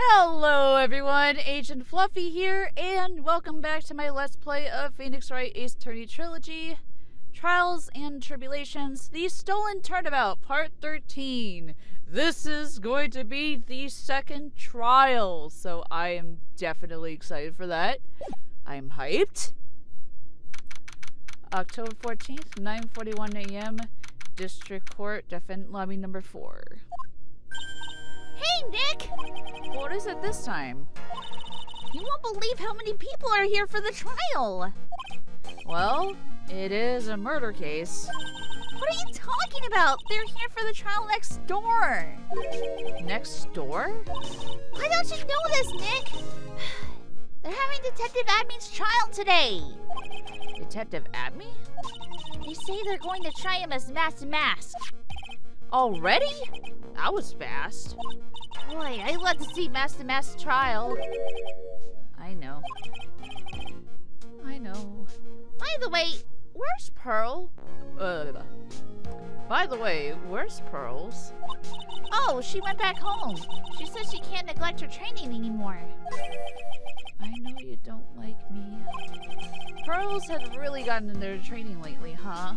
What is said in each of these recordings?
Hello everyone, Agent Fluffy here, and welcome back to my Let's Play of Phoenix Wright Ace Attorney Trilogy, Trials and Tribulations, The Stolen Turnabout, Part 13. This is going to be the second trial, so I am definitely excited for that. I'm hyped. October 14th, 9:41 a.m., District Court, Defendant Lobby number 4. Hey, Nick! What is it this time? You won't believe how many people are here for the trial! Well, it is a murder case. What are you talking about? They're here for the trial next door! Next door? Why don't you know this, Nick? They're having Detective Adme's trial today! Detective Adme? They say they're going to try him as Mask. Already? That was fast. Boy, I'd love to see Mask's trial. I know. By the way, where's Pearl? By the way, where's Pearls? Oh, she went back home. She says she can't neglect her training anymore. I know you don't like me. Pearls have really gotten into their training lately, huh?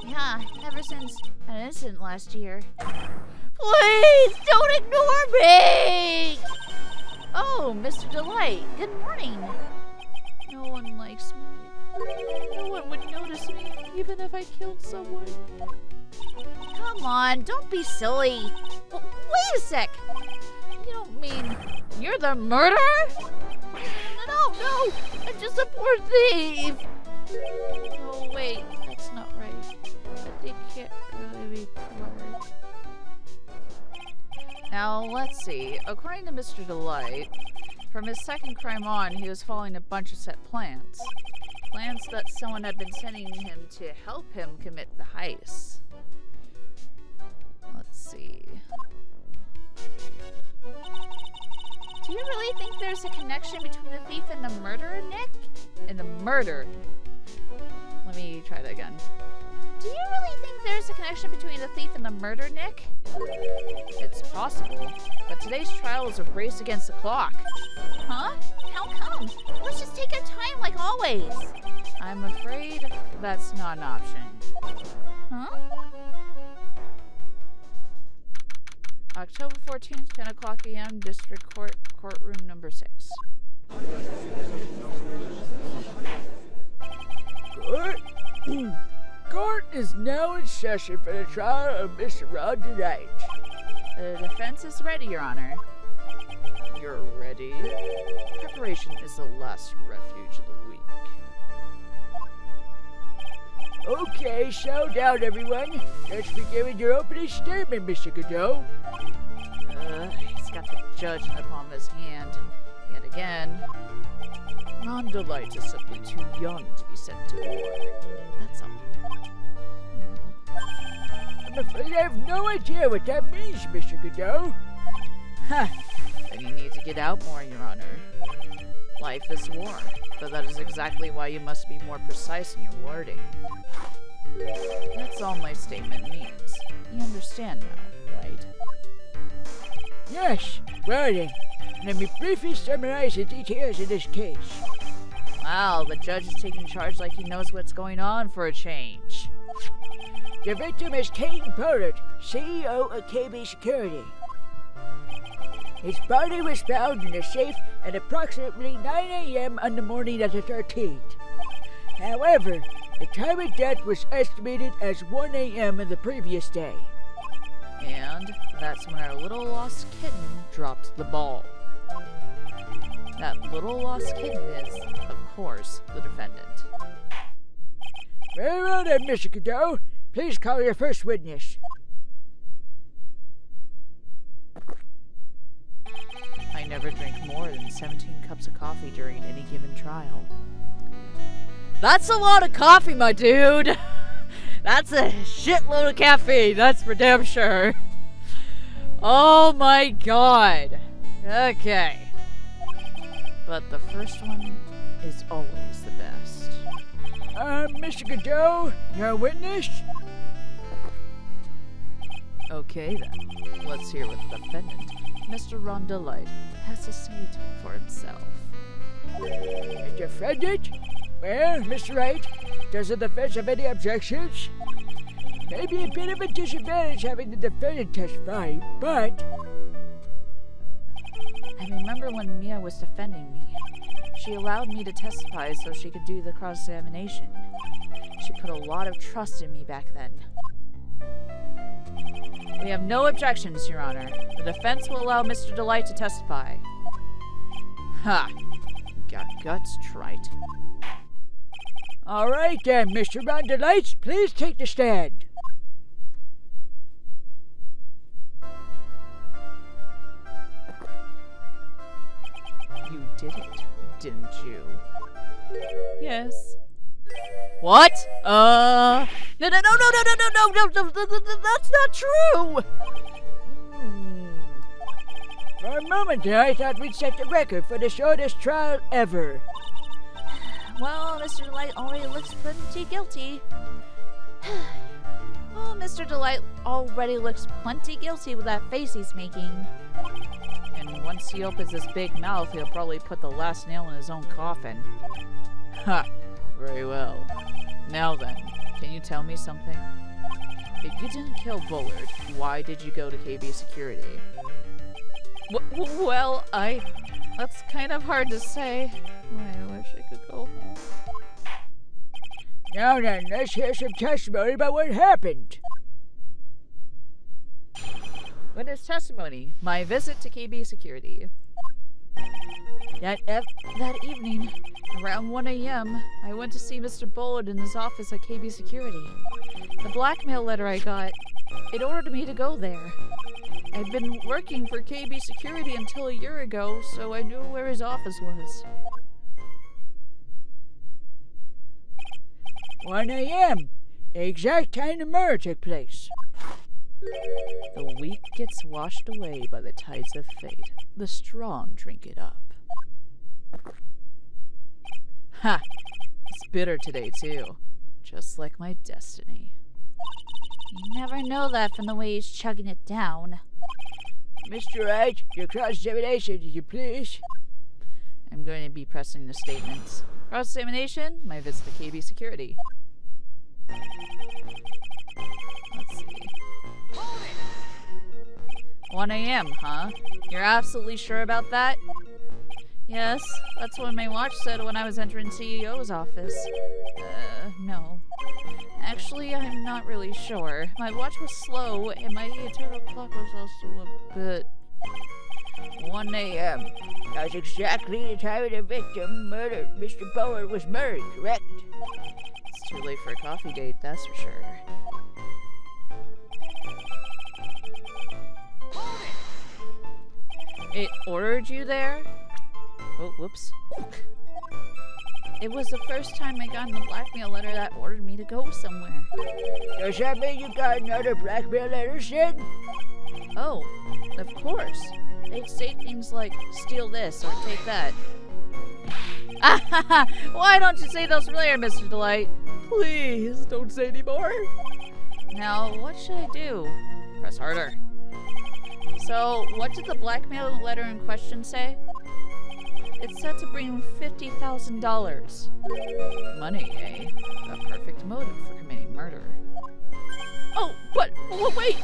Yeah, ever since an incident last year. Please, don't ignore me! Oh, Mr. Delight, good morning. No one likes me. No one would notice me, even if I killed someone. Come on, don't be silly. Wait a sec. You don't mean you're the murderer? No, I'm just a poor thief. Oh, wait, that's not right. But they can't really be poor. Now, let's see. According to Mr. Delight, from his second crime on, he was following a bunch of set plans. Plans that someone had been sending him to help him commit the heist. Let's see. Do you really think there's a connection between the thief and the murderer, Nick? And the murder. Let me try that again. Do you really think there's a connection between the thief and the murder, Nick? It's possible, but today's trial is a race against the clock. Huh? How come? Let's just take our time like always. I'm afraid that's not an option. Huh? October 14th, 10 o'clock a.m., District Court, Courtroom number 6. Court is now in session for the trial of Mr. Roger Wright. The defense is ready, Your Honor. You're ready? Preparation is the last refuge of the weak. Okay, slow down, everyone. Let's begin with your opening statement, Mr. Godot. He's got the judge in the palm of his hand. Yet again. Ron Delight is simply too young to be sent to war. That's all. I'm afraid I have no idea what that means, Mr. Godot. Huh. Then you need to get out more, Your Honor. Life is war, but that is exactly why you must be more precise in your wording. That's all my statement means. You understand now, right? Yes, well then, let me briefly summarize the details of this case. Wow, the judge is taking charge like he knows what's going on for a change. The victim is Caden Pollard, CEO of KB Security. His body was found in a safe at approximately 9 a.m. on the morning of the 13th. However, the time of death was estimated as 1 a.m. of the previous day. And that's when our little lost kitten dropped the ball. That little lost kitten is, of course, the defendant. Very well then, Mr. Godot. Please call your first witness. I never drink more than 17 cups of coffee during any given trial. That's a lot of coffee, my dude! That's a shitload of caffeine, that's for damn sure. Oh my god. Okay. But the first one is always the best. Mr. Godot, your witness? Okay then, let's hear what the defendant, Mr. Ron Delight, has to say for himself. The defendant? Well, Mr. Wright, does the defense have any objections? Maybe a bit of a disadvantage having the defendant testify, but... I remember when Mia was defending me. She allowed me to testify so she could do the cross-examination. She put a lot of trust in me back then. We have no objections, Your Honor. The defense will allow Mr. Delight to testify. Ha! Got guts, trite. All right then, Mr. Ron Delight, please take the stand. You did it, didn't you? Yes. What? No, that's not true! For a moment there, I thought we'd set the record for the shortest trial ever. Well, Mr. Delight already looks pretty guilty. Well, Mr. Delight already looks plenty guilty with that face he's making. And once he opens his big mouth, he'll probably put the last nail in his own coffin. Ha! Very well. Now then, can you tell me something? If you didn't kill Bullard, why did you go to KB Security? Well, that's kind of hard to say. I wish I could go home. Now then, let's hear some testimony about what happened. Witness testimony. My visit to KB Security. That evening, around 1 a.m., I went to see Mr. Bullard in his office at KB Security. The blackmail letter I got, it ordered me to go there. I'd been working for KB Security until a year ago, so I knew where his office was. 1 a.m., the exact time the murder took place. The weak gets washed away by the tides of fate. The strong drink it up. Ha! It's bitter today, too. Just like my destiny. You never know that from the way he's chugging it down. Mr. Wright, your cross-examination, did you please? I'm going to be pressing the statements. Cross-examination, my visit to KB Security. Let's see. 1 a.m., huh? You're absolutely sure about that? Yes, that's what my watch said when I was entering CEO's office. No. Actually, I'm not really sure. My watch was slow, and my internal clock was also a bit... 1 a.m. That's exactly the time of the victim murdered. Mr. Bullard was murdered, correct? It's too late for a coffee date, that's for sure. It ordered you there? Oh, whoops. It was the first time I got in the blackmail letter that ordered me to go somewhere. Does that mean you got another blackmail letter, Sid? Oh, of course. They'd say things like, steal this or take that. Why don't you say those later, Mr. Delight? Please, don't say any more. Now, what should I do? Press harder. So, what did the blackmail letter in question say? It said to bring $50,000. Money, eh? A perfect motive for committing murder. Oh, but wait!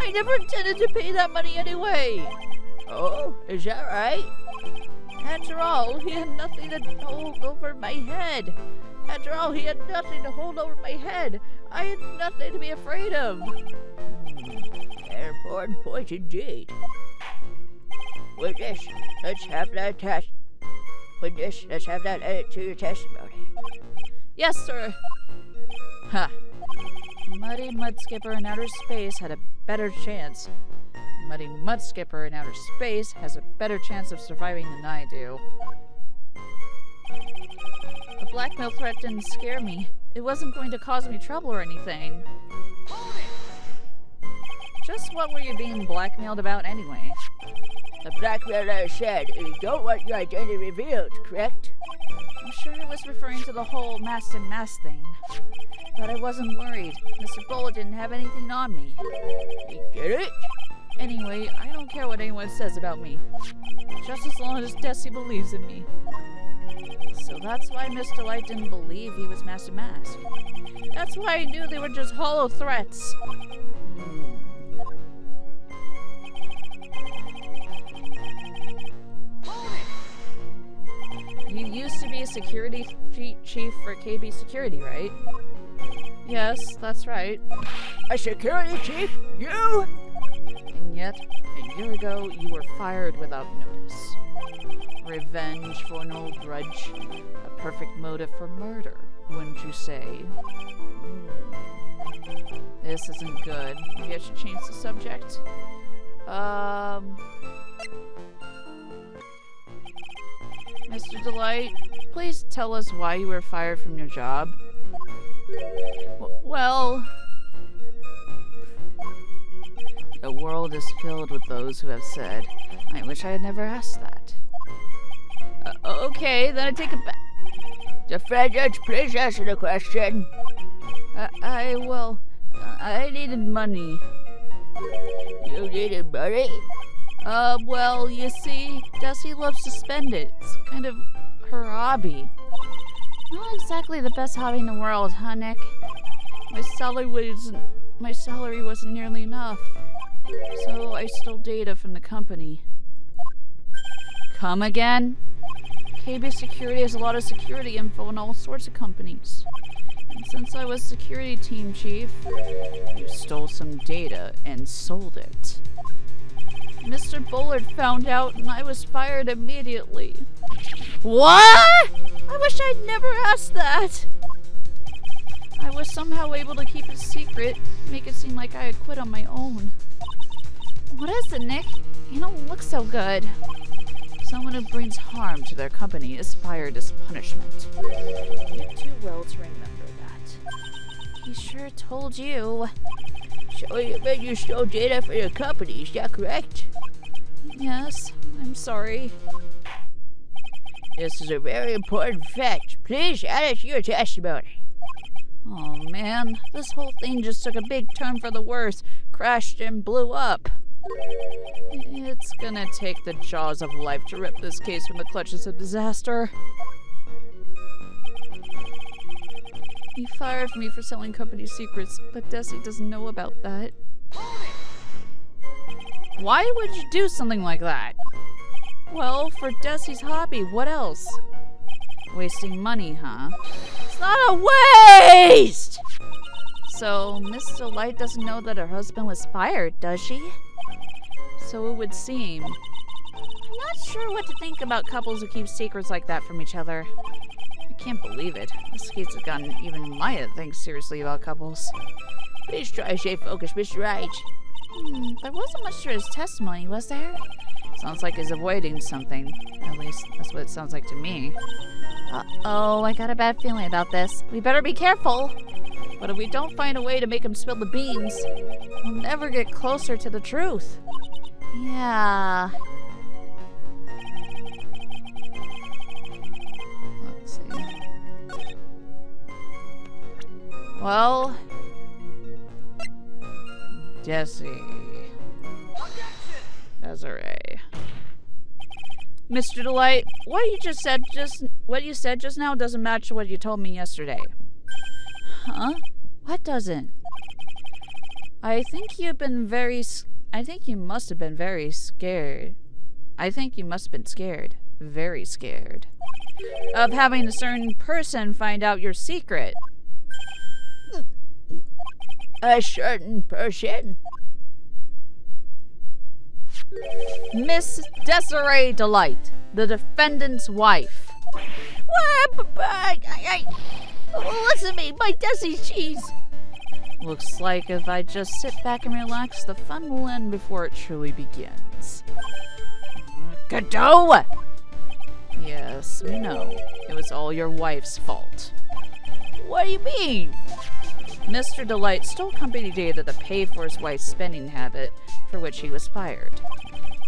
I never intended to pay that money anyway! Oh, is that right? After all, he had nothing to hold over my head. I had nothing to be afraid of. An important point indeed. With this, let's have that added to your testimony. Yes, sir. Ha. Muddy Mudskipper in outer space had a better chance. Muddy Mudskipper in outer space has a better chance of surviving than I do. The blackmail threat didn't scare me. It wasn't going to cause me trouble or anything. Just what were you being blackmailed about anyway? The blackmailer said you don't want your identity revealed, correct? sure it was referring to the whole masked and mask thing. But I wasn't worried. Mr. Bull didn't have anything on me. You get it? Anyway, I don't care what anyone says about me. Just as long as Desi believes in me. So that's why Mr. Light didn't believe he was masked and masked. That's why I knew they were just hollow threats. You used to be a security chief for KB Security, right? Yes, that's right. A security chief? You? And yet, a year ago, you were fired without notice. Revenge for an old grudge. A perfect motive for murder, wouldn't you say? This isn't good. Maybe I should change the subject. Mr. Delight, please tell us why you were fired from your job. Well, the world is filled with those who have said, I wish I had never asked that. Okay, then I take it back. Defendant, please answer the question. I needed money. You needed money? Well, you see, Desi loves to spend it. It's kind of her hobby. Not exactly the best hobby in the world, huh, Nick? My salary wasn't nearly enough. So I stole data from the company. Come again? KB Security has a lot of security info in all sorts of companies. And since I was security team chief, you stole some data and sold it. Mr. Bullard found out and I was fired immediately. What? I wish I'd never asked that. I was somehow able to keep it secret, make it seem like I had quit on my own. What is it, Nick? You don't look so good. Someone who brings harm to their company is fired as punishment. You're too well to remember that. He sure told you. So you meant you stole data for your company, is that correct? Yes, I'm sorry. This is a very important fact. Please add it to your testimony. Oh man, this whole thing just took a big turn for the worse, crashed and blew up. It's gonna take the jaws of life to rip this case from the clutches of disaster. He fired me for selling company secrets, but Desi doesn't know about that. Why would you do something like that? Well, for Desi's hobby, what else? Wasting money, huh? It's not a waste! So, Miss Delight doesn't know that her husband was fired, does she? So it would seem. I'm not sure what to think about couples who keep secrets like that from each other. I can't believe it. This case has gotten even Maya to think seriously about couples. Please try to stay focused, Mr. Wright. There wasn't much to his testimony, was there? Sounds like he's avoiding something. At least, that's what it sounds like to me. Uh-oh, I got a bad feeling about this. We better be careful. But if we don't find a way to make him spill the beans, we'll never get closer to the truth. Yeah. Let's see. Well, Desi. Desiree. Mr. Delight, what you said just now doesn't match what you told me yesterday. Huh? What doesn't? I think you must have been very scared. I think you must have been scared. Very scared. Of having a certain person find out your secret. A certain person? Miss Desiree Delight, the defendant's wife. What? Listen to me, my Desi's cheese. Looks like if I just sit back and relax, the fun will end before it truly begins. Cadeau! Yes, we know. It was all your wife's fault. What do you mean? Mr. Delight stole company data to pay for his wife's spending habit, for which he was fired.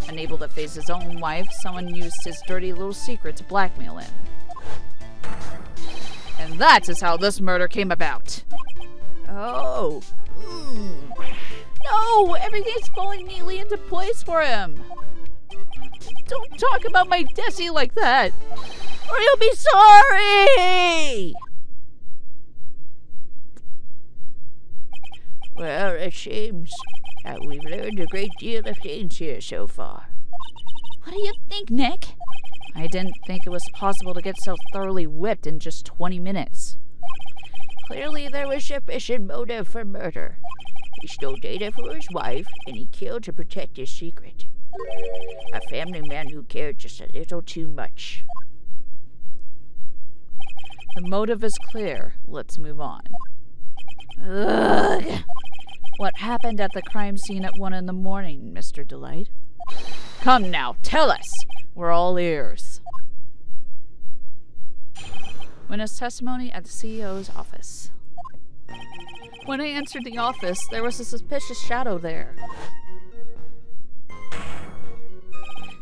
Unable to face his own wife, someone used his dirty little secret to blackmail him. And that is how this murder came about. Oh. No, everything's falling neatly into place for him. Don't talk about my Desi like that, or you'll be sorry! Well, it seems that we've learned a great deal of things here so far. What do you think, Nick? I didn't think it was possible to get so thoroughly whipped in just 20 minutes. Clearly, there was sufficient motive for murder. He stole data for his wife, and he killed to protect his secret. A family man who cared just a little too much. The motive is clear. Let's move on. Ugh. What happened at the crime scene at 1 in the morning, Mr. Delight? Come now, tell us! We're all ears. Witness testimony at the CEO's office. When I entered the office, there was a suspicious shadow there.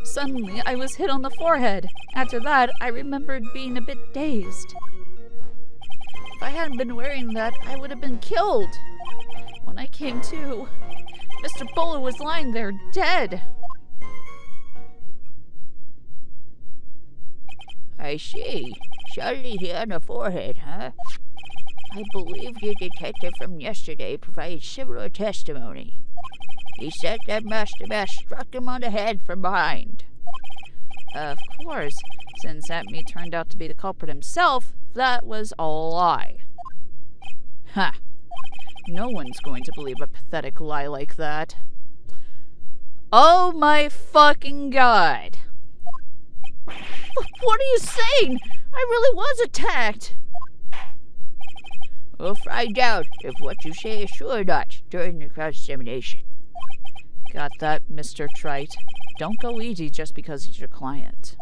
Suddenly, I was hit on the forehead. After that, I remembered being a bit dazed. If I hadn't been wearing that, I would have been killed. When I came to, Mr. Bowler was lying there, dead. I see. Suddenly hit on the forehead, huh? I believe your detective from yesterday provided similar testimony. He said that Master Mask struck him on the head from behind. Of course, since that meat turned out to be the culprit himself, that was a lie. Ha! No one's going to believe a pathetic lie like that. Oh my fucking god! What are you saying? I really was attacked! We'll find out if what you say is true or not during the cross-examination. Got that, Mr. Trite? Don't go easy just because he's your client.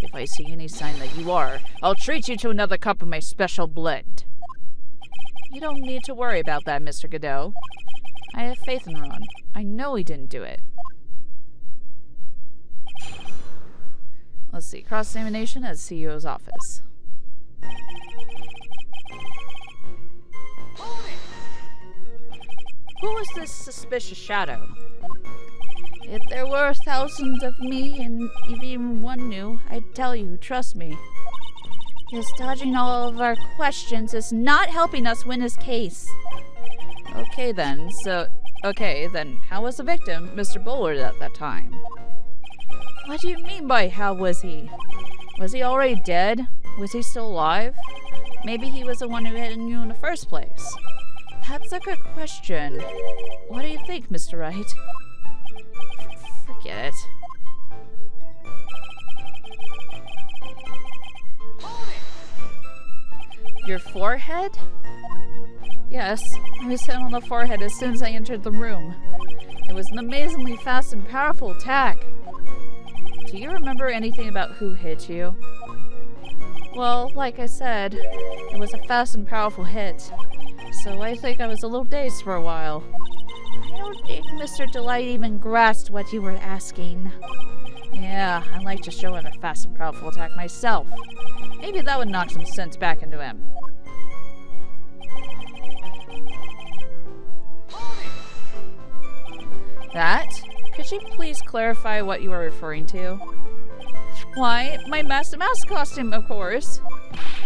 If I see any sign that you are, I'll treat you to another cup of my special blend. You don't need to worry about that, Mr. Godot. I have faith in Ron. I know he didn't do it. Let's see. Cross-examination at CEO's office. Who was this suspicious shadow? If there were thousands of me, and if even one knew, I'd tell you, trust me. His dodging all of our questions is not helping us win his case. Okay then, how was the victim, Mr. Bullard, at that time? What do you mean by how was he? Was he already dead? Was he still alive? Maybe he was the one who hit you in the first place. That's a good question. What do you think, Mr. Wright? Forget it. Your forehead? Yes, I was hit on the forehead as soon as I entered the room. It was an amazingly fast and powerful attack. Do you remember anything about who hit you? Well, like I said, it was a fast and powerful hit. So I think I was a little dazed for a while. I don't think Mr. Delight even grasped what you were asking. Yeah, I'd like to show him a fast and powerful attack myself. Maybe that would knock some sense back into him. That? Could you please clarify what you are referring to? Why, my Master Mask costume, of course.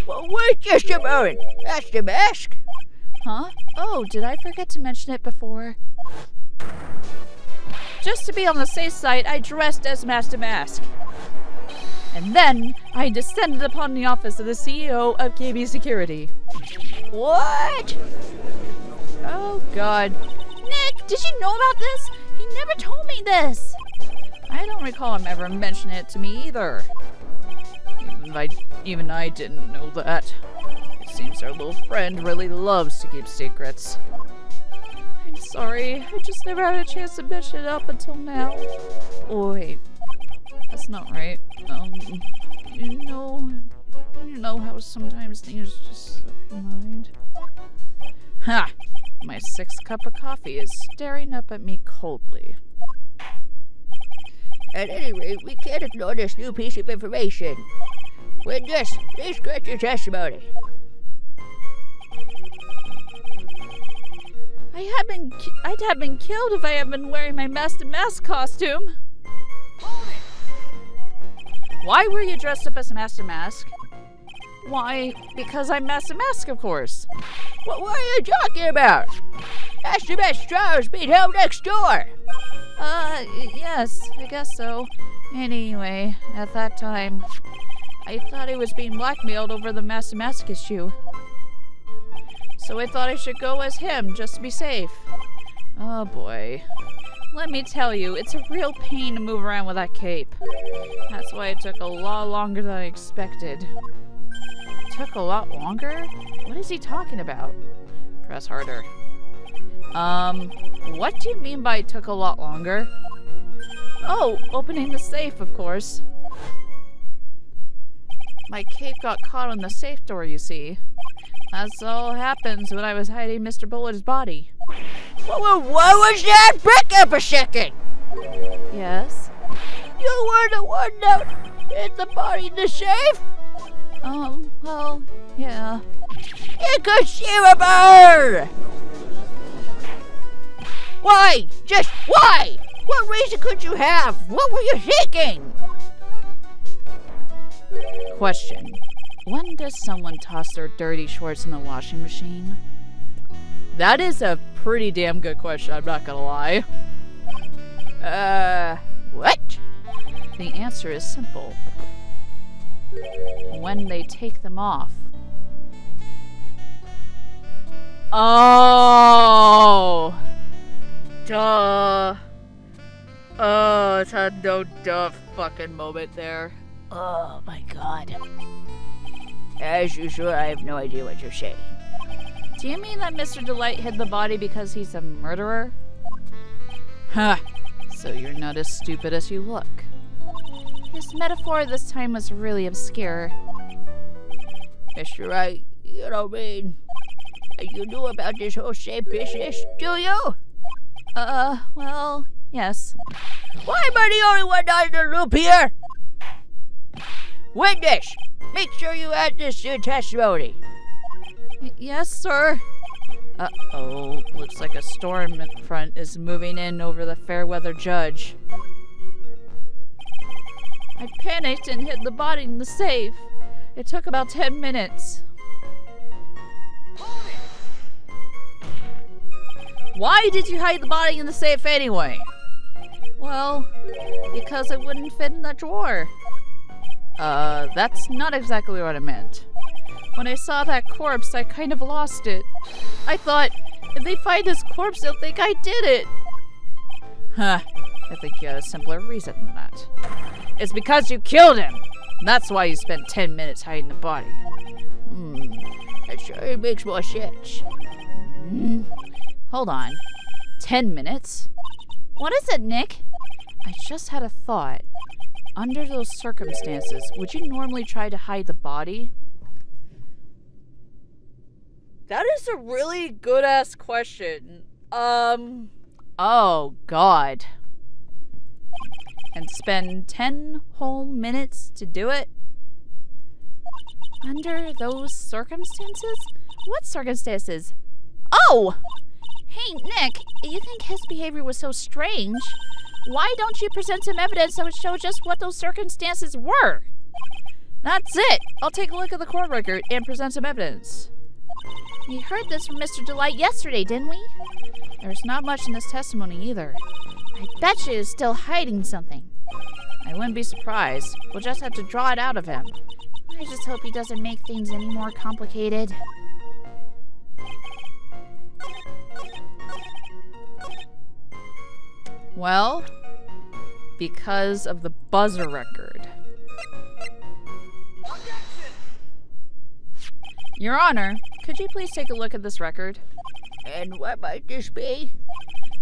Well, wait just a moment. That's the mask. Huh? Oh, did I forget to mention it before? Just to be on the safe side, I dressed as Master Mask. And then, I descended upon the office of the CEO of KB Security. What? Oh, God. Nick, did you know about this? He never told me this. I don't recall him ever mentioning it to me either. Even I didn't know that. It seems our little friend really loves to keep secrets. I'm sorry, I just never had a chance to mention it up until now. Oh, wait. That's not right. You know how sometimes things just slip your mind. Ha! My 6th cup of coffee is staring up at me coldly. At any rate, we can't ignore this new piece of information. Witness, please correct your testimony. I'd have been killed if I had been wearing my Master Mask costume. Why were you dressed up as Master Mask? Why, because I'm Master Mask, of course. What are you talking about? Master Mask trial's being held next door. Yes, I guess so. Anyway, at that time, I thought I was being blackmailed over the Master Mask issue. So I thought I should go as him, just to be safe. Oh boy. Let me tell you, it's a real pain to move around with that cape. That's why it took a lot longer than I expected. Took a lot longer? What is he talking about? Press harder. What do you mean by it took a lot longer? Oh, opening the safe, of course. My cape got caught on the safe door, you see. That's all happens when I was hiding Mr. Bullet's body. What was that? Back up a second. Yes? You were the one that hid the body in the safe? Well, yeah. Inconceivable! Why? Just why? What reason could you have? What were you thinking? Question. When does someone toss their dirty shorts in the washing machine? That is a pretty damn good question, I'm not gonna lie. What? The answer is simple. When they take them off. Oh! Duh. Oh, it's a no duh fucking moment there. Oh my god. As usual, I have no idea what you're saying. Do you mean that Mr. Delight hid the body because he's a murderer? Ha! So you're not as stupid as you look. His metaphor this time was really obscure. Mr. Wright, you don't mean you knew about this whole safe business, do you? Well, yes. Why am I the only one not in the loop here? Witness, make sure you add this to your testimony. Yes, sir. Uh-oh, looks like a storm front is moving in over the fair-weather judge. I panicked and hid the body in the safe. It took about 10 minutes. Why did you hide the body in the safe anyway? Well, because it wouldn't fit in the drawer. That's not exactly what I meant. When I saw that corpse, I kind of lost it. I thought, if they find this corpse, they'll think I did it. Huh, I think you had a simpler reason than that. It's because you killed him! That's why you spent 10 minutes hiding the body. That sure makes more sense. Hold on. 10 minutes? What is it, Nick? I just had a thought. Under those circumstances, would you normally try to hide the body? That is a really good-ass question. Oh, God. And spend 10 whole minutes to do it? Under those circumstances? What circumstances? Oh! Hey, Nick, you think his behavior was so strange? Why don't you present some evidence that would show just what those circumstances were? That's it! I'll take a look at the court record and present some evidence. We heard this from Mr. Delight yesterday, didn't we? There's not much in this testimony either. I bet you he's still hiding something. I wouldn't be surprised. We'll just have to draw it out of him. I just hope he doesn't make things any more complicated. Well, because of the buzzer record. Your Honor, could you please take a look at this record? And what might this be?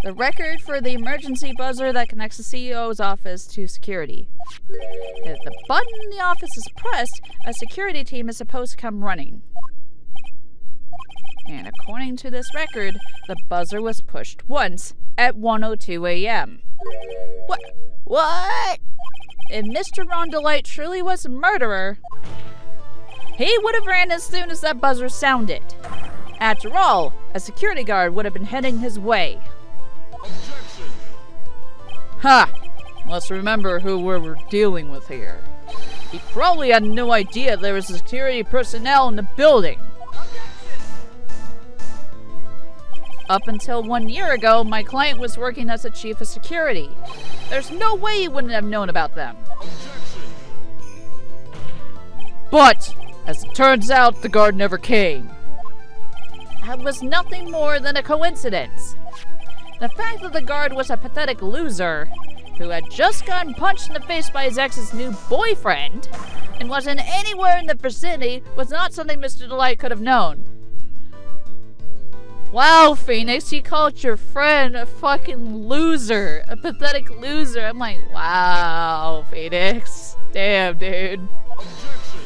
The record for the emergency buzzer that connects the CEO's office to security. If the button in the office is pressed, a security team is supposed to come running. And according to this record, the buzzer was pushed once at 1:02 a.m. What? if Mr. Rondelite truly was a murderer, he would have ran as soon as that buzzer sounded. After all, a security guard would have been heading his way. Objection! Ha! Let's remember who we're dealing with here. He probably had no idea there was security personnel in the building. Up until 1 year ago, my client was working as a chief of security. There's no way he wouldn't have known about them. Objection! But, as it turns out, the guard never came. That was nothing more than a coincidence. The fact that the guard was a pathetic loser who had just gotten punched in the face by his ex's new boyfriend and wasn't anywhere in the vicinity was not something Mr. Delight could have known. Wow, Phoenix, you called your friend a fucking loser. A pathetic loser. I'm like, wow, Phoenix. Damn, dude. Objection!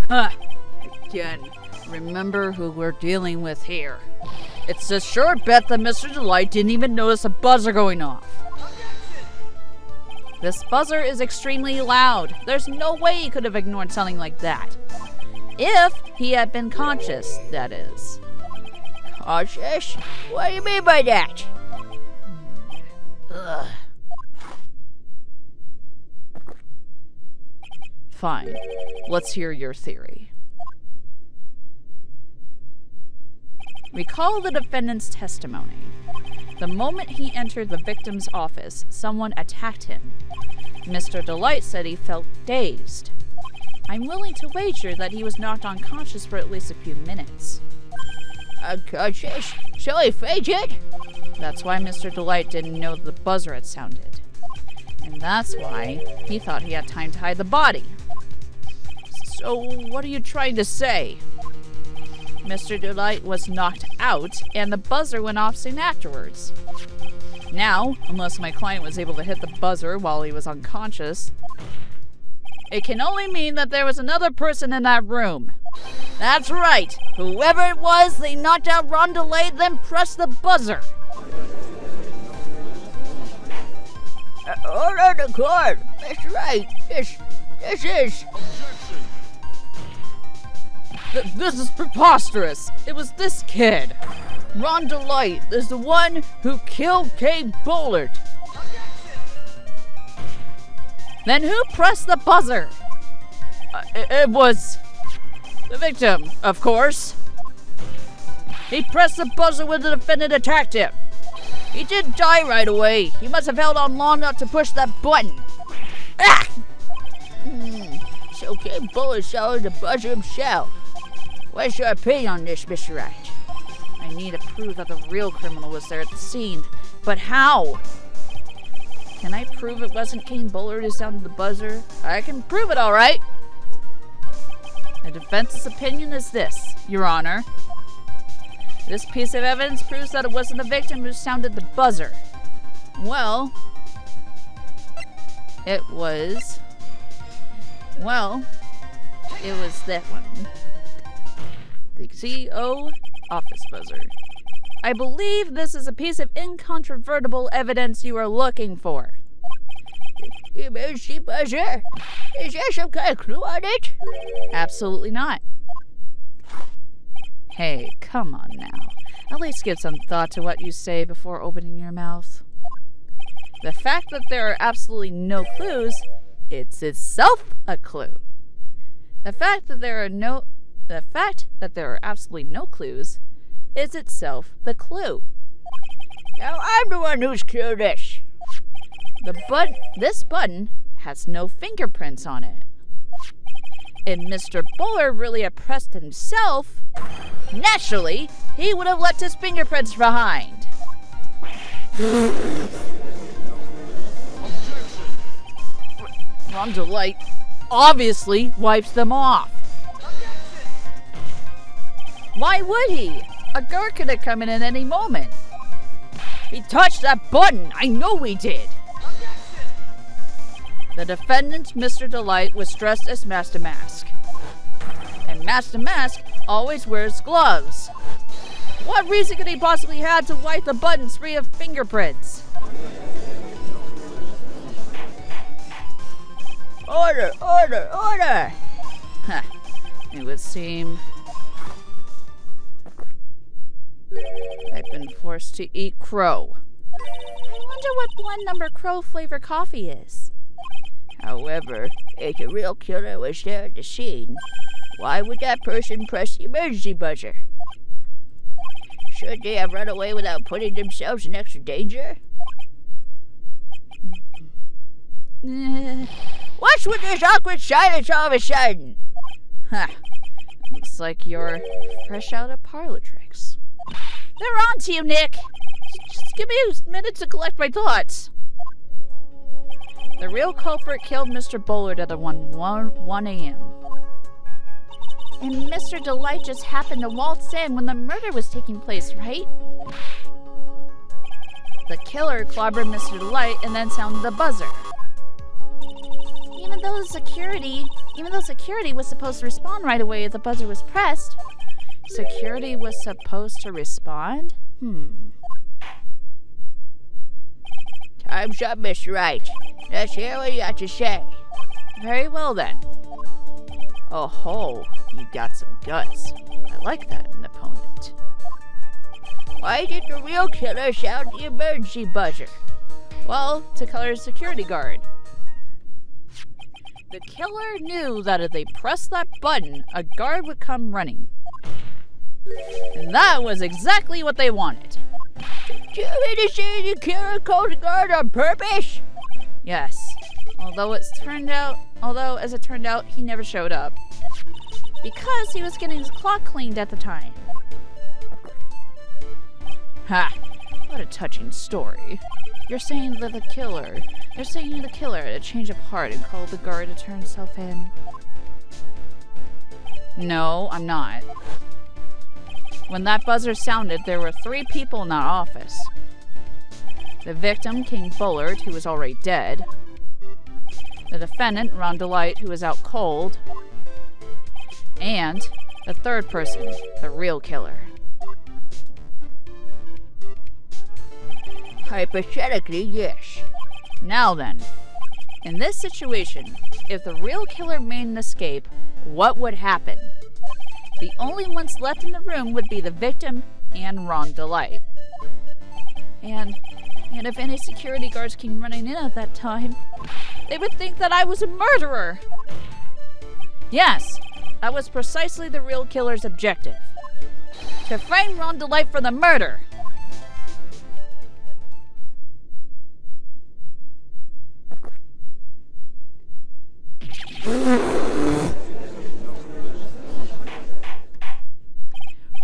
Huh. Again, remember who we're dealing with here. It's a sure bet that Mr. Delight didn't even notice a buzzer going off. This buzzer is extremely loud. There's no way he could have ignored something like that. If he had been conscious, that is. Cautious? What do you mean by that? Ugh. Fine. Let's hear your theory. Recall the defendant's testimony. The moment he entered the victim's office, someone attacked him. Mr. Delight said he felt dazed. I'm willing to wager that he was knocked unconscious for at least a few minutes. Unconscious? So he fainted? That's why Mr. Delight didn't know the buzzer had sounded. And that's why he thought he had time to hide the body. So what are you trying to say? Mr. Delight was knocked out, and the buzzer went off soon afterwards. Now, unless my client was able to hit the buzzer while he was unconscious, it can only mean that there was another person in that room. That's right. Whoever it was, they knocked out Rondelay, then pressed the buzzer. Hold on the court. That's right. This is... Objection! This is preposterous. It was this kid. Ron Delight is the one who killed Kay Bullard. Then who pressed the buzzer? It was the victim, of course. He pressed the buzzer when the defendant attacked him. He didn't die right away. He must have held on long enough to push that button. Ah! So Kay Bullard sounded the buzzer himself. What's your opinion on this, Mr. Wright? I need to prove that the real criminal was there at the scene. But how? Can I prove it wasn't Kay Bullard who sounded the buzzer? I can prove it, all right. The defense's opinion is this, Your Honor. This piece of evidence proves that it wasn't the victim who sounded the buzzer. Well, it was that one. The CEO office buzzer. I believe this is a piece of incontrovertible evidence you are looking for. Emergency buzzer? Is there some kind of clue on it? Absolutely not. Hey, come on now. At least give some thought to what you say before opening your mouth. The fact that there are absolutely no clues, it's itself a clue. The fact that there are absolutely no clues is itself the clue. Now I'm the one who's curious. This button has no fingerprints on it. If Mr. Bullard really had pressed himself, naturally, he would have left his fingerprints behind. Ron Delight obviously wipes them off. Why would he? A guard could have come in at any moment. He touched that button. I know he did. The defendant, Mr. Delight, was dressed as Master Mask. And Master Mask always wears gloves. What reason could he possibly have to wipe the buttons free of fingerprints? Order, order, order! Huh. It would seem I've been forced to eat crow. I wonder what blend number crow flavor coffee is. However, if the real killer was there at the scene, why would that person press the emergency buzzer? Should they have run away without putting themselves in extra danger? What's with this awkward silence all of a sudden? Huh. Looks like you're fresh out of parlor tricks. They're on to you, Nick. Just give me a minute to collect my thoughts. The real culprit killed Mr. Bullard at 1 a.m. And Mr. Delight just happened to waltz in when the murder was taking place, right? The killer clobbered Mr. Delight and then sounded the buzzer. Even though security was supposed to respond right away if the buzzer was pressed. Security was supposed to respond? Time's up, Mr. Wright. Let's hear what you got to say. Very well then. Oh ho, you got some guts. I like that in an opponent. Why did the real killer sound the emergency buzzer? Well, to color a security guard. The killer knew that if they pressed that button, a guard would come running. And that was exactly what they wanted. Do you mean to say the killer called the guard on purpose? Yes. Although as it turned out, he never showed up. Because he was getting his clock cleaned at the time. Ha! What a touching story. You're saying that the killer had a change of heart and called the guard to turn himself in. No, I'm not. When that buzzer sounded, there were 3 people in that office. The victim, King Bullard, who was already dead. The defendant, Ron Delight, who was out cold. And the third person, the real killer. Hypothetically, yes. Now then, in this situation, if the real killer made an escape, what would happen? The only ones left in the room would be the victim and Ron Delight. And if any security guards came running in at that time, they would think that I was a murderer. Yes, that was precisely the real killer's objective. To frame Ron Delight for the murder.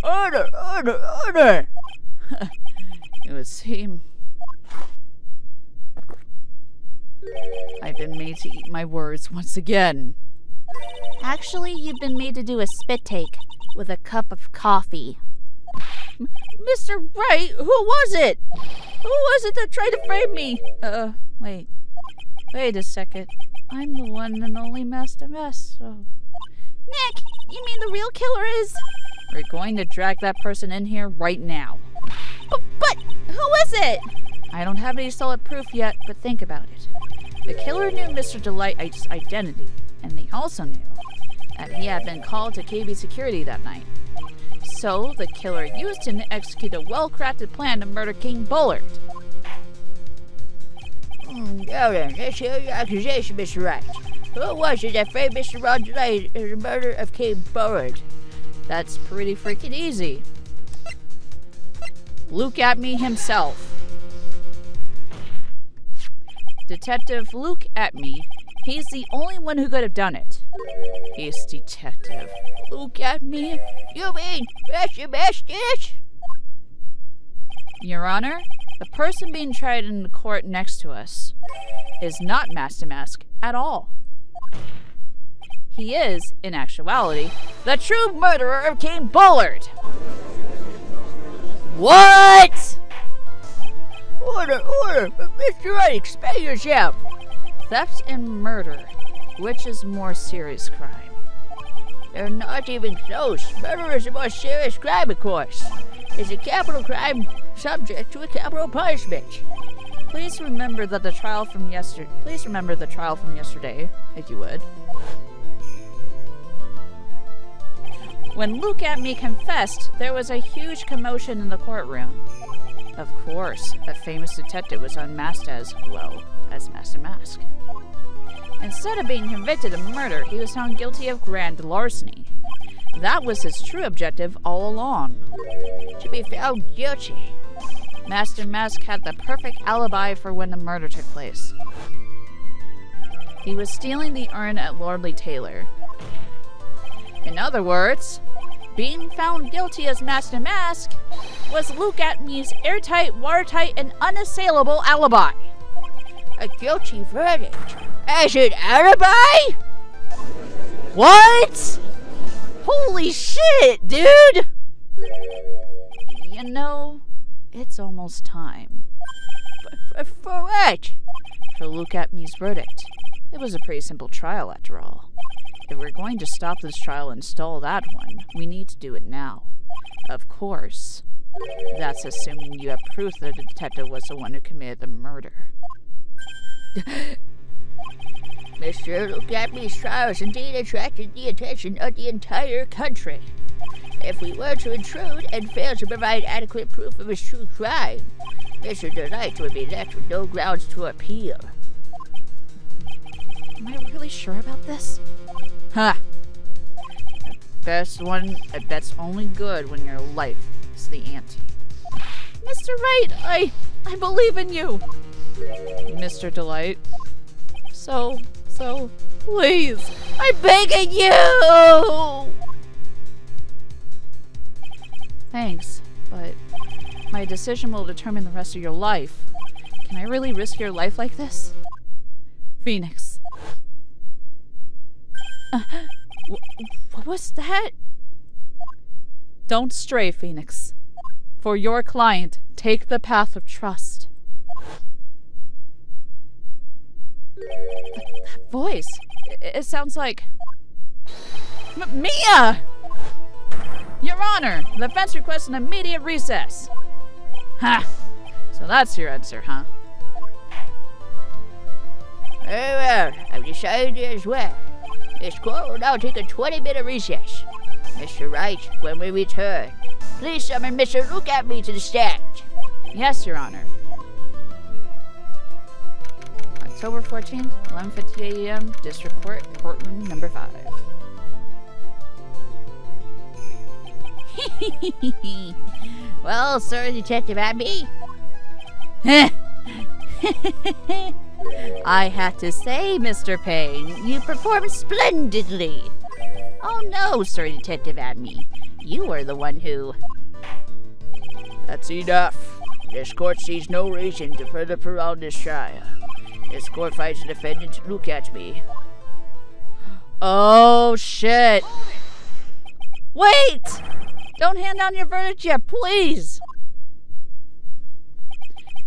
Order, order, order! It would seem I've been made to eat my words once again. Actually, you've been made to do a spit take with a cup of coffee. Mr. Wright, who was it? Who was it that tried to frame me? Wait a second. I'm the one and only Master Mess, so... Nick, you mean the real killer is... We're going to drag that person in here right now. But who is it? I don't have any solid proof yet, but think about it. The killer knew Mr. Delight's identity, and they also knew that he had been called to KB security that night. So, the killer used him to execute a well-crafted plan to murder King Bullard. Now then, let's hear your accusation, Mr. Wright. Who was it that framed Mr. Ron Delight in the murder of King Bullard? That's pretty freaking easy. Luke at me himself. Detective Luke at me. He's the only one who could have done it. He's Detective Luke at me. You mean Master Mastiff? Your Honor, the person being tried in the court next to us is not Master Mask at all. He is, in actuality, the true murderer of King Bullard. What? Order, order! Mr. Wright, explain yourself! Theft and murder. Which is more serious crime? They're not even close. Murder is a more serious crime, of course. It's a capital crime subject to a capital punishment. Please remember the trial from yesterday, if you would. When Look at Me confessed, there was a huge commotion in the courtroom. Of course, a famous detective was unmasked as Master Mask. Instead of being convicted of murder, he was found guilty of grand larceny. That was his true objective all along. To be found guilty. Master Mask had the perfect alibi for when the murder took place. He was stealing the urn at Lordly Taylor. In other words, being found guilty as Master Mask was Look at Me's airtight, watertight, and unassailable alibi. A guilty verdict? As an alibi? What? Holy shit, dude! You know, it's almost time. For what? For Look at Me's verdict. It was a pretty simple trial, after all. If we're going to stop this trial and stall that one, we need to do it now. Of course. That's assuming you have proof that the detective was the one who committed the murder. Mr. Look at Me's trial has indeed attracted the attention of the entire country. If we were to intrude and fail to provide adequate proof of his true crime, Mr. Delight would be left with no grounds to appeal. Am I really sure about this? Huh. That's only good when your life is the ante. Mr. Wright, I believe in you. Mr. Delight. So, please, I'm begging you! Thanks, but my decision will determine the rest of your life. Can I really risk your life like this? Phoenix. What was that? Don't stray, Phoenix. For your client, take the path of trust. That voice. It sounds like... Mia! Your Honor, the defense requests an immediate recess. Ha! So that's your answer, huh? Very well, I've decided as well. This court will now take a 20-minute recess. Mr. Wright, when we return, please summon Mr. Look at Me to the stand. Yes, Your Honor. October 14th, 11:50 a.m., District Court, Courtroom Number 5. Well, Sir Detective Abby? I had to say, Mr. Payne, you performed splendidly. Oh no, Sir Detective Abby. You were the one who... That's enough. This court sees no reason to further prolong this trial. This court finds the defendant to Look at Me. Oh, shit. Wait! Don't hand down your verdict yet, please!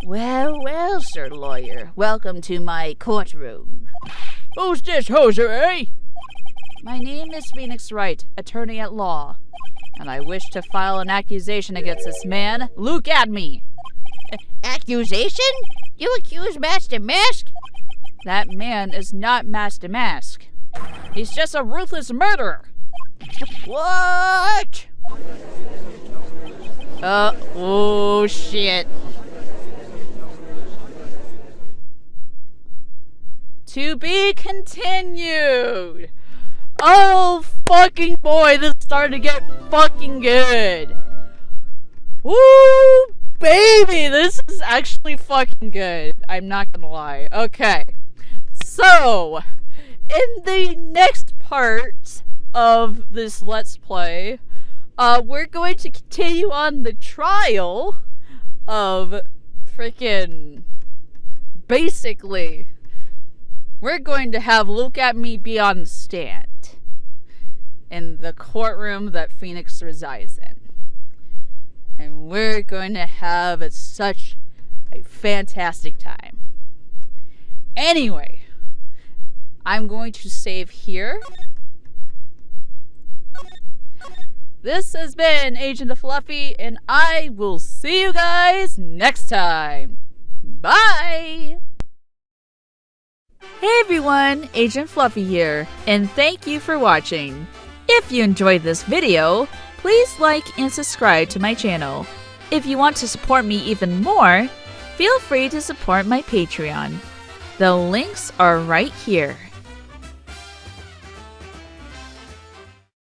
Well, Sir Lawyer. Welcome to my courtroom. Who's this hoser, eh? My name is Phoenix Wright, attorney at law, and I wish to file an accusation against this man. Look at me! Accusation? You accuse Master Mask? That man is not Master Mask. He's just a ruthless murderer. What? Oh shit. To be continued. Oh fucking boy, this is starting to get fucking good. Woo, baby, this is actually fucking good. I'm not gonna lie. Okay. So, in the next part of this Let's Play, we're going to continue on the trial of freaking... Basically, we're going to have Look at Me be on the stand in the courtroom that Phoenix resides in. And we're going to have such a fantastic time. Anyway, I'm going to save here. This has been Agent of Fluffy, and I will see you guys next time. Bye! Hey everyone, Agent Fluffy here, and thank you for watching. If you enjoyed this video, please like and subscribe to my channel. If you want to support me even more, feel free to support my Patreon. The links are right here.